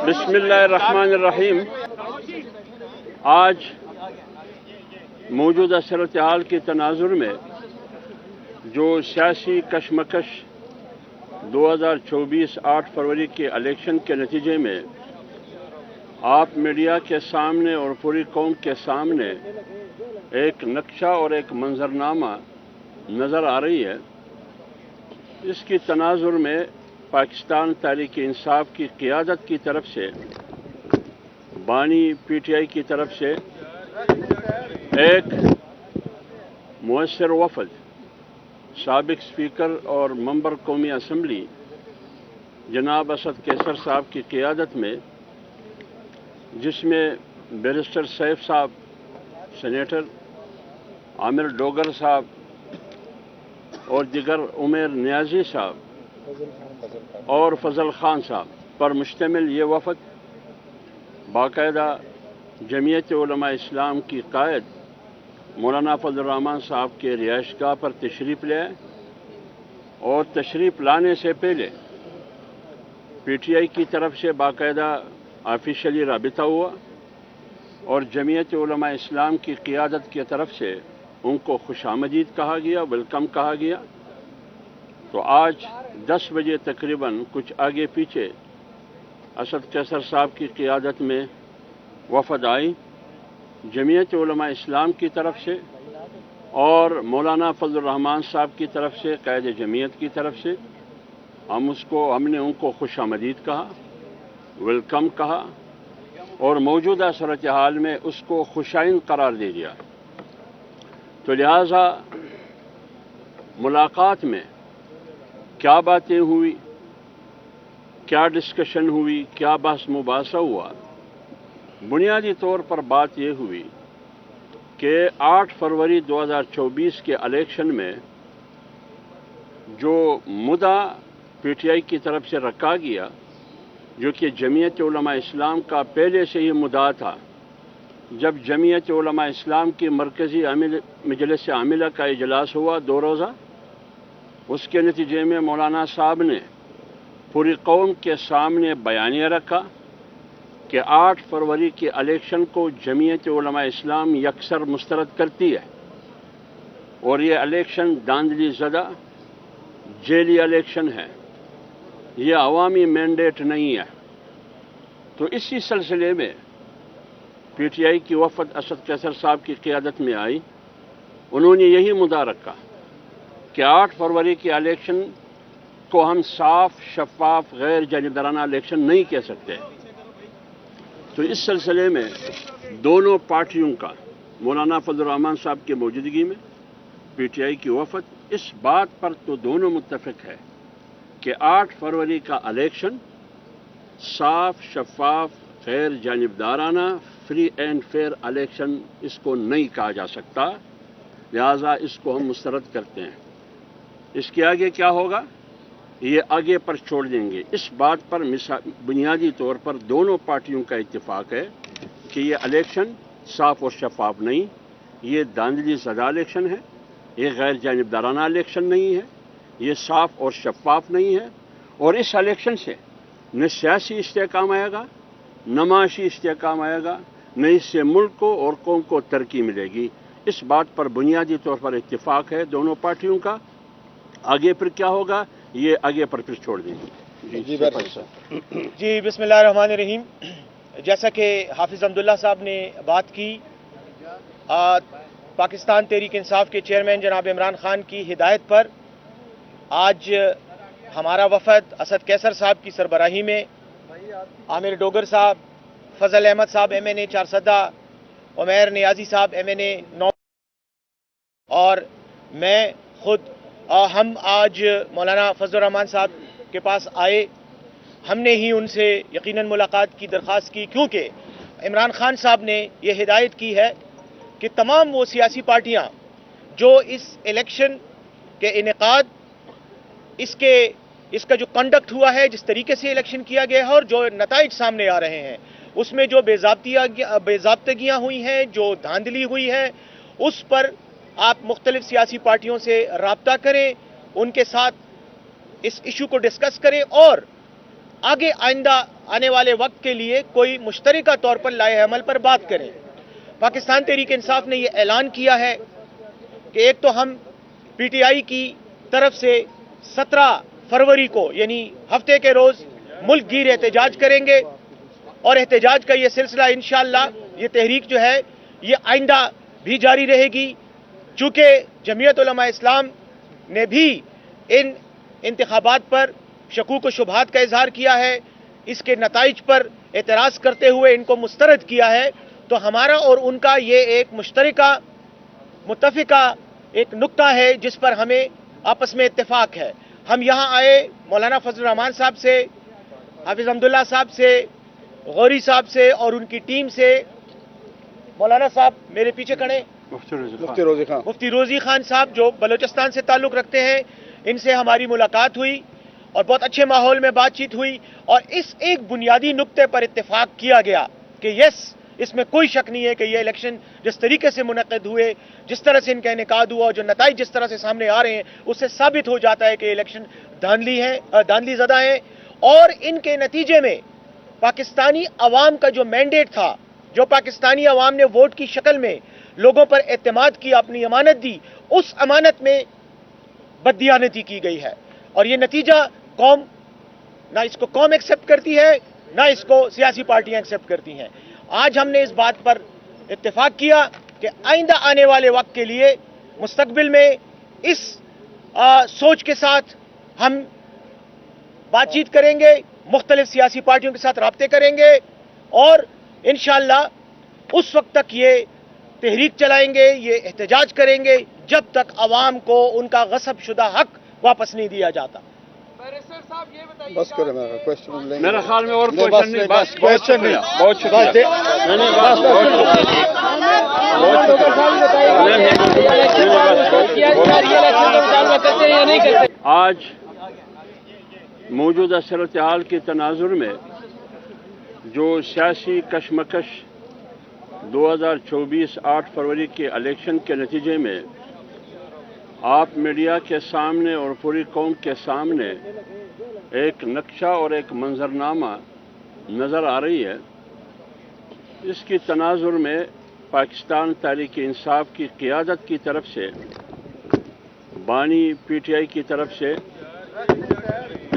बिस्मिल्लाहिर्रहमानिर्रहीम। आज मौजूदा सूरत हाल की तनाजुर में जो सियासी कशमकश 2024 8 फरवरी के इलेक्शन के नतीजे में आप मीडिया के सामने और पूरी कौम के सामने एक नक्शा और एक मंजरनामा नज़र आ रही है, इसकी तनाजुर में पाकिस्तान तहरीक इंसाफ की क़ियादत की तरफ से, बानी PTI की तरफ से एक मुअस्सिर वफ़द साबिक स्पीकर और मेंबर कौमी असम्बली जनाब असद कैसर साहब की क़ियादत में, जिसमें बैरिस्टर सैफ साहब सेनेटर, आमिर डोगर साहब और दिगर उमर नियाजी साहब और फजल खान साहब पर मुश्तमिल ये वफ़द बाकायदा जमीयत उलमा इस्लाम की कायद मौलाना फजल रहमान साहब के रिहाइशगाह पर तशरीफ़ ले आए और तशरीफ़ लाने से पहले PTI की तरफ से बाकायदा ऑफिशियली राबिता हुआ और जमीयत उलमा इस्लाम की क़ियादत की तरफ से उनको खुशामदीद कहा गया, वेलकम कहा गया। तो आज 10 बजे तकरीबन कुछ आगे पीछे असद कैसर साहब की क़ियादत में वफ़द आई जमीयत उलमा इस्लाम की तरफ से और मौलाना फजल रहमान साहब की तरफ से, क़ायद जमीयत की तरफ से। हमने उनको खुशामदीद कहा, वेलकम कहा और मौजूदा सूरत हाल में उसको खुशाइन करार दे दिया। तो लिहाजा मुलाकात में क्या बातें हुई, क्या डिस्कशन हुई, क्या बहस मुबासा हुआ, बुनियादी तौर पर बात यह हुई कि 8 फरवरी 2024 के इलेक्शन में जो मुद्दा PTI की तरफ से रखा गया, जो कि जमीयत उलमा इस्लाम का पहले से ही मुद्दा था। जब जमीयत उलमा इस्लाम की मरकज़ी मजलिस आमिला का इजलास हुआ 2 रोज़ा, उसके नतीजे में मौलाना साहब ने पूरी कौम के सामने बयानिया रखा कि 8 फरवरी के इलेक्शन को जमीयत उलमा इस्लाम यकसर मुस्तरद करती है और ये इलेक्शन धांधली ज़दा जेली इलेक्शन है, ये अवामी मैंडेट नहीं है। तो इसी सिलसिले में PTI की वफ़द असद कैसर साहब की क़ियादत में आई। उन्होंने यही मुद्दा रखा कि 8 फरवरी के इलेक्शन को हम साफ, शफाफ, गैर जानिबदाराना इलेक्शन नहीं कह सकते। तो इस सिलसिले में दोनों पार्टियों का मौलाना फजल रहमान साहब की मौजूदगी में PTI की वफ़द इस बात पर तो दोनों मुत्तफ़िक है कि 8 फरवरी का इलेक्शन साफ, शफाफ, गैर जानिबदाराना, फ्री एंड फेयर इलेक्शन इसको नहीं कहा जा सकता। लिहाजा इसको हम मुस्तरद करते हैं। इसके आगे क्या होगा ये आगे पर छोड़ देंगे। इस बात पर बुनियादी तौर पर दोनों पार्टियों का इत्तेफाक है कि ये इलेक्शन साफ और शफाफ नहीं, ये धांधली ज़दा इलेक्शन है, ये गैर जानिबदाराना इलेक्शन नहीं है, ये साफ और शफाफ नहीं है। और इस इलेक्शन से न सियासी इस्तेहकाम आएगा, न माशी इस्तेहकाम आएगा, न इससे मुल्क को और कौम को तरक्की मिलेगी। इस बात पर बुनियादी तौर पर इत्तेफाक है दोनों पार्टियों का। आगे फिर क्या होगा ये आगे पर फिर छोड़ देंगे। जी बिस्मिल्लाहिर्रहमानिर्रहीम। जैसा कि हाफिज़ अब्दुल्ला साहब ने बात की, पाकिस्तान तहरीक इंसाफ के चेयरमैन जनाब इमरान खान की हिदायत पर आज हमारा वफ़द असद कैसर साहब की सरबराही में आमिर डोगर साहब, फजल अहमद साहब MNA 4 सदा, उमर नियाजी साहब MNA 9 और मैं खुद हम आज मौलाना फजल रहमान साहब के पास आए। हमने ही उनसे यकीनन मुलाकात की दरख्वास्त की, क्योंकि इमरान खान साहब ने यह हिदायत की है कि तमाम वो सियासी पार्टियां जो इस इलेक्शन के इनेकाद, इसका जो कंडक्ट हुआ है, जिस तरीके से इलेक्शन किया गया है और जो नताइज सामने आ रहे हैं, उसमें जो बेज़ाब्तगियाँ हुई हैं, जो धांधली हुई है, उस पर आप मुख्तलिफ सियासी पार्टियों से राब्ता करें, उनके साथ इस इशू को डिस्कस करें और आगे आइंदा آنے والے وقت کے لیے کوئی مشترکہ طور پر لائحہ عمل پر بات کریں۔ پاکستان تحریک انصاف نے یہ اعلان کیا ہے کہ ایک تو ہم پی ٹی آئی کی طرف سے 17 فروری کو یعنی ہفتے کے روز ملک گیر احتجاج کریں گے، اور احتجاج کا یہ سلسلہ انشاءاللہ یہ تحریک جو ہے یہ آئندہ بھی جاری رہے گی، چونکہ جمعیت علماء اسلام نے بھی ان انتخابات پر شکوک و شبہات کا اظہار کیا ہے، اس کے نتائج پر اعتراض کرتے ہوئے ان کو مسترد کیا ہے۔ تو ہمارا اور ان کا یہ ایک مشترکہ متفقہ ایک نقطہ ہے جس پر ہمیں آپس میں اتفاق ہے۔ ہم یہاں آئے مولانا فضل الرحمان صاحب سے، حافظ حمداللہ صاحب سے، غوری صاحب سے اور ان کی ٹیم سے، مولانا صاحب میرے پیچھے کھڑے، مفتی روزی خان صاحب جو بلوچستان سے تعلق رکھتے ہیں، ان سے ہماری ملاقات ہوئی اور بہت اچھے ماحول میں بات چیت ہوئی، اور اس ایک بنیادی نقطے پر اتفاق کیا گیا کہ اس میں کوئی شک نہیں ہے کہ یہ الیکشن جس طریقے سے منعقد ہوئے، جس طرح سے ان کا انعقاد ہوا اور جو نتائج جس طرح سے سامنے آ رہے ہیں، اس سے ثابت ہو جاتا ہے کہ الیکشن دھاندلی زدہ ہے، اور ان کے نتیجے میں پاکستانی عوام کا جو مینڈیٹ تھا، جو پاکستانی عوام نے ووٹ کی شکل میں لوگوں پر اعتماد کیا، اپنی امانت دی، اس امانت میں بددیانتی کی گئی ہے، اور یہ نتیجہ نہ اس کو قوم ایکسپٹ کرتی ہے، نہ اس کو سیاسی پارٹیاں ایکسپٹ کرتی ہیں۔ آج ہم نے اس بات پر اتفاق کیا کہ آئندہ آنے والے وقت کے لیے مستقبل میں اس سوچ کے ساتھ ہم بات چیت کریں گے، مختلف سیاسی پارٹیوں کے ساتھ رابطے کریں گے، اور انشاءاللہ اس وقت تک یہ تحریک چلائیں گے، یہ احتجاج کریں گے جب تک عوام کو ان کا غصب شدہ حق واپس نہیں دیا جاتا۔ بس کریں میرا کوشچن لیں گے۔ میرے خیال میں اور کوشچن نہیں، بس کوشچن نہیں، بہت شکریہ۔ نہیں، نہیں، بس بہت شکریہ۔ آج موجودہ صورتحال کے تناظر میں جو سیاسی کشمکش 2024 8 فروری کے الیکشن کے نتیجے میں آپ میڈیا کے سامنے اور پوری قوم کے سامنے ایک نقشہ اور ایک منظرنامہ نظر آ رہی ہے، اس کی تناظر میں پاکستان تحریک انصاف کی قیادت کی طرف سے، بانی پی ٹی آئی کی طرف سے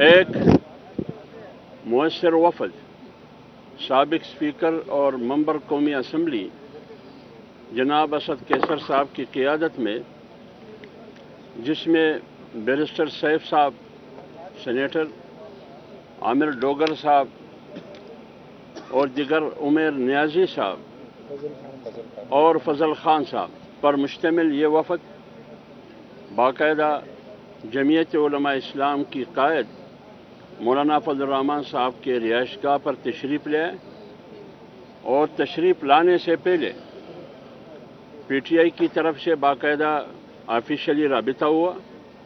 ایک مؤثر وفد، سابق اسپیکر اور ممبر قومی اسمبلی جناب اسد کیسر صاحب کی قیادت میں، جس میں بیرسٹر سیف صاحب سینیٹر، عامر ڈوگر صاحب اور دیگر عمیر نیازی صاحب اور فضل خان صاحب پر مشتمل یہ وفد باقاعدہ جمعیت علماء اسلام کی قائد مولانا فضل الرحمان صاحب کے رہائش گاہ پر تشریف لے، اور تشریف لانے سے پہلے پی ٹی آئی کی طرف سے باقاعدہ آفیشیلی رابطہ ہوا،